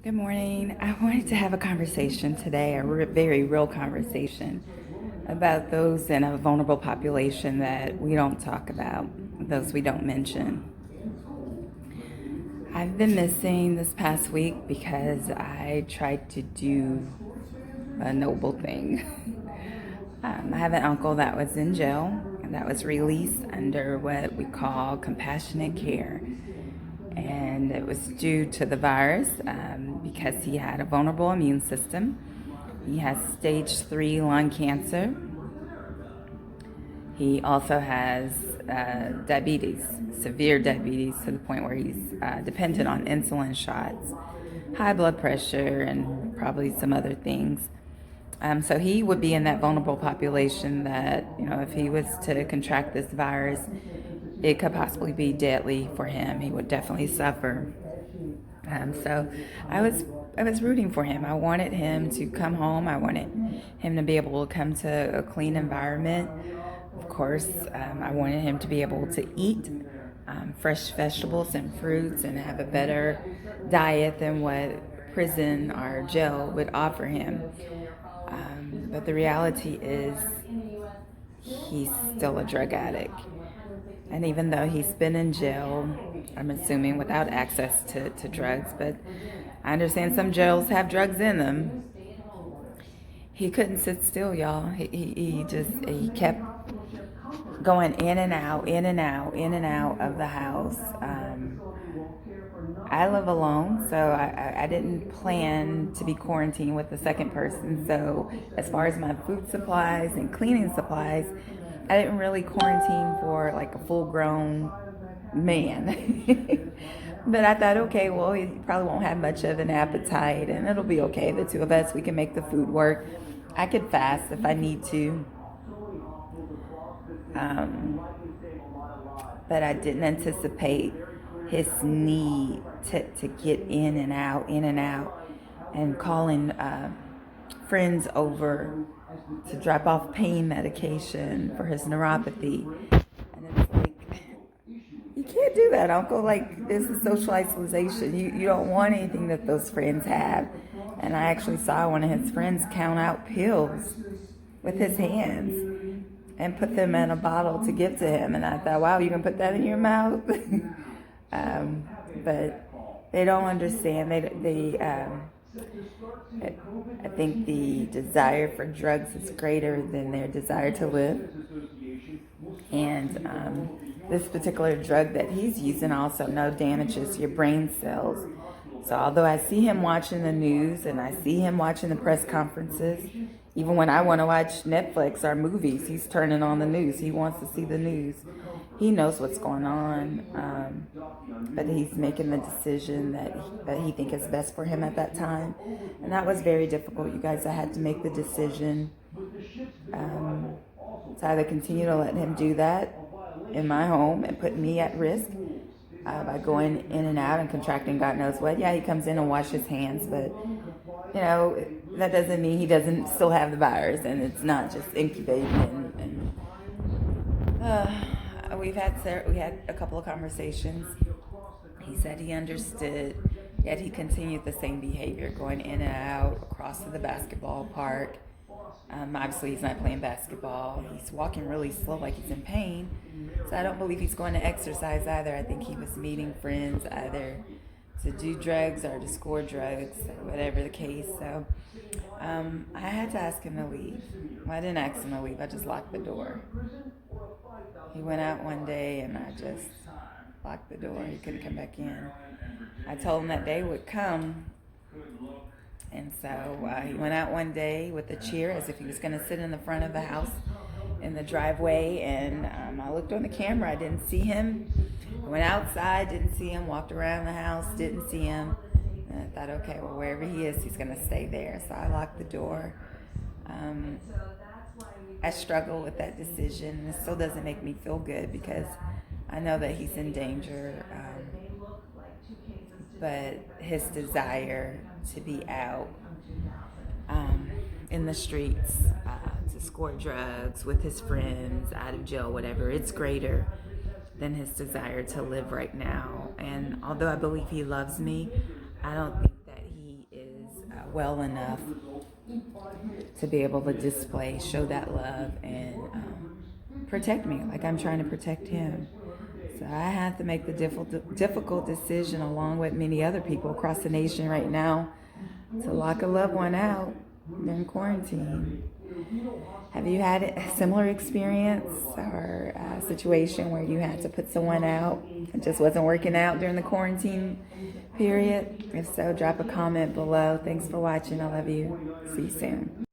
Good morning. I wanted to have a conversation today, very real conversation about those in a vulnerable population that we don't talk about, those we don't mention. I've been missing this past week because I tried to do a noble thing. I have an uncle that was in jail and that was released under what we call compassionate care. And it was due to the virus because he had a vulnerable immune system. He has stage 3 lung cancer. He also has diabetes, severe diabetes, to the point where he's dependent on insulin shots, high blood pressure, and probably some other things. So he would be in that vulnerable population that, if he was to contract this virus, it could possibly be deadly for him. He would definitely suffer. So I was rooting for him. I wanted him to come home. I wanted him to be able to come to a clean environment. Of course, I wanted him to be able to eat fresh vegetables and fruits and have a better diet than what prison or jail would offer him. But the reality is he's still a drug addict. And even though he's been in jail, I'm assuming without access to drugs, but I understand some jails have drugs in them. He couldn't sit still, y'all. He kept going in and out, in and out, in and out of the house. I live alone, so I didn't plan to be quarantined with the second person. So as far as my food supplies and cleaning supplies, I didn't really quarantine for like a full-grown man. But I thought, okay, well, he probably won't have much of an appetite, and it'll be okay. The two of us, we can make the food work. I could fast if I need to. Um, but I didn't anticipate his need to get in and out, and calling friends over to drop off pain medication for his neuropathy. And it's like, you can't do that, Uncle. Like, this is social isolation. You don't want anything that those friends have. And I actually saw one of his friends count out pills with his hands and put them in a bottle to give to him. And I thought, wow, you can put that in your mouth? But they don't understand. I think the desire for drugs is greater than their desire to live. And this particular drug that he's using also damages your brain cells. So although I see him watching the news and I see him watching the press conferences, even when I want to watch Netflix or movies, he's turning on the news. He wants to see the news. He knows what's going on, but he's making the decision that he thinks is best for him at that time. And that was very difficult, you guys. I had to make the decision to either continue to let him do that in my home and put me at risk by going in and out and contracting God knows what. Yeah, he comes in and washes his hands, but that doesn't mean he doesn't still have the virus, and it's not just incubating. We had a couple of conversations. He said he understood, yet he continued the same behavior, going in and out across to the basketball park. Obviously, he's not playing basketball. He's walking really slow, like he's in pain. So I don't believe he's going to exercise either. I think he was meeting friends either to do drugs or to score drugs, whatever the case. So I had to ask him to leave. Well, I didn't ask him to leave. I just locked the door. He went out one day, and I just locked the door. He couldn't come back in. I told him that day would come. And so he went out one day with a chair as if he was going to sit in the front of the house in the driveway. And I looked on the camera. I didn't see him. I went outside, didn't see him. Walked around the house, didn't see him. And I thought, okay, well, wherever he is, he's going to stay there. So I locked the door. I struggle with that decision. And it still doesn't make me feel good because I know that he's in danger. But his desire to be out in the streets, to score drugs with his friends, out of jail, whatever, it's greater than his desire to live right now. And although I believe he loves me, I don't think that he well enough to be able to show that love, and protect me like I'm trying to protect him. So I have to make the difficult decision, along with many other people across the nation right now, to lock a loved one out during quarantine. Have you had a similar experience or a situation where you had to put someone out? It just wasn't working out during the quarantine period? If so, drop a comment below. Thanks for watching. I love you. See you soon.